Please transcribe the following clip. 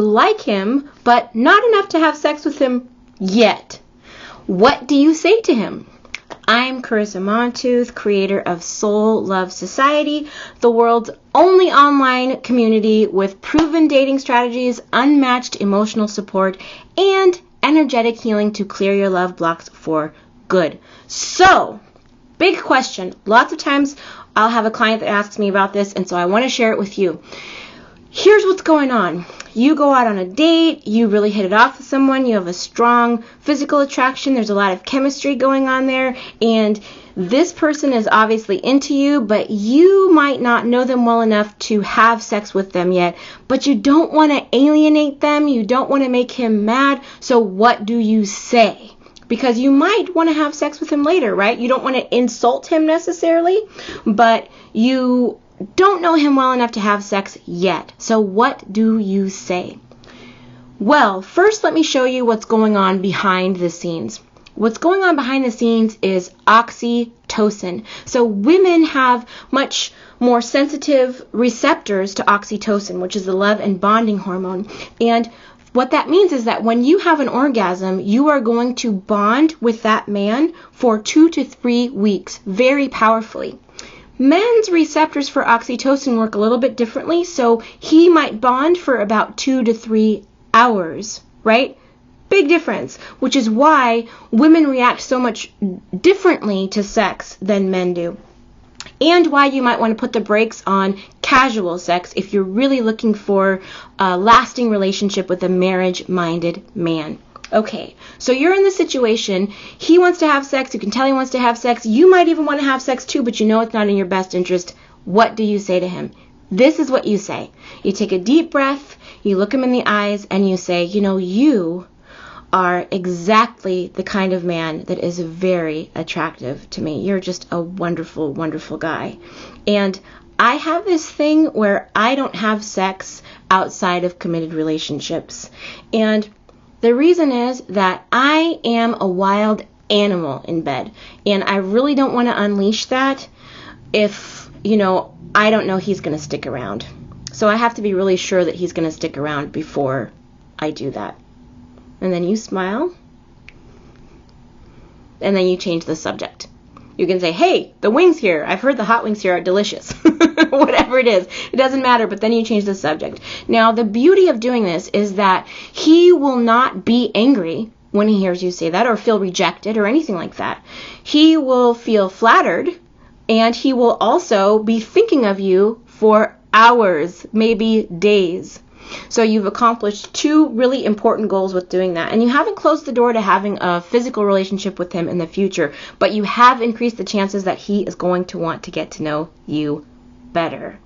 like him, but not enough to have sex with him yet. What do you say to him? I'm Carissa Montooth, creator of Soul Love Society, the world's only online community with proven dating strategies, unmatched emotional support, and energetic healing to clear your love blocks for good. So, big question. Lots of times I'll have a client that asks me about this, and so I want to share it with you. Here's what's going on. You go out on a date, you really hit it off with someone, you have a strong physical attraction, there's a lot of chemistry going on there, and this person is obviously into you, but you might not know them well enough to have sex with them yet, but you don't want to alienate them, you don't want to make him mad, so what do you say? Because you might want to have sex with him later, right? You don't want to insult him necessarily, but you don't know him well enough to have sex yet. So what do you say? Well, first let me show you what's going on behind the scenes. What's going on behind the scenes is oxytocin. So women have much more sensitive receptors to oxytocin, which is the love and bonding hormone. And what that means is that when you have an orgasm, you are going to bond with that man for 2 to 3 weeks very powerfully. Men's receptors for oxytocin work a little bit differently, so he might bond for about 2 to 3 hours, right? Big difference, which is why women react so much differently to sex than men do. And why you might want to put the brakes on casual sex if you're really looking for a lasting relationship with a marriage-minded man. Okay, so you're in the situation, he wants to have sex, you can tell he wants to have sex, you might even want to have sex too, but you know it's not in your best interest. What do you say to him? This is what you say. You take a deep breath, you look him in the eyes, and you say, you know, you are exactly the kind of man that is very attractive to me. You're just a wonderful, wonderful guy. And I have this thing where I don't have sex outside of committed relationships. And the reason is that I am a wild animal in bed, and I really don't want to unleash that if, I don't know he's going to stick around. So I have to be really sure that he's going to stick around before I do that. And then you smile, and then you change the subject. You can say, hey, the wings here, I've heard the hot wings here are delicious. Whatever it is, it doesn't matter, but then you change the subject. Now, the beauty of doing this is that he will not be angry when he hears you say that or feel rejected or anything like that. He will feel flattered, and he will also be thinking of you for hours, maybe days. So you've accomplished 2 really important goals with doing that. And you haven't closed the door to having a physical relationship with him in the future, but you have increased the chances that he is going to want to get to know you better.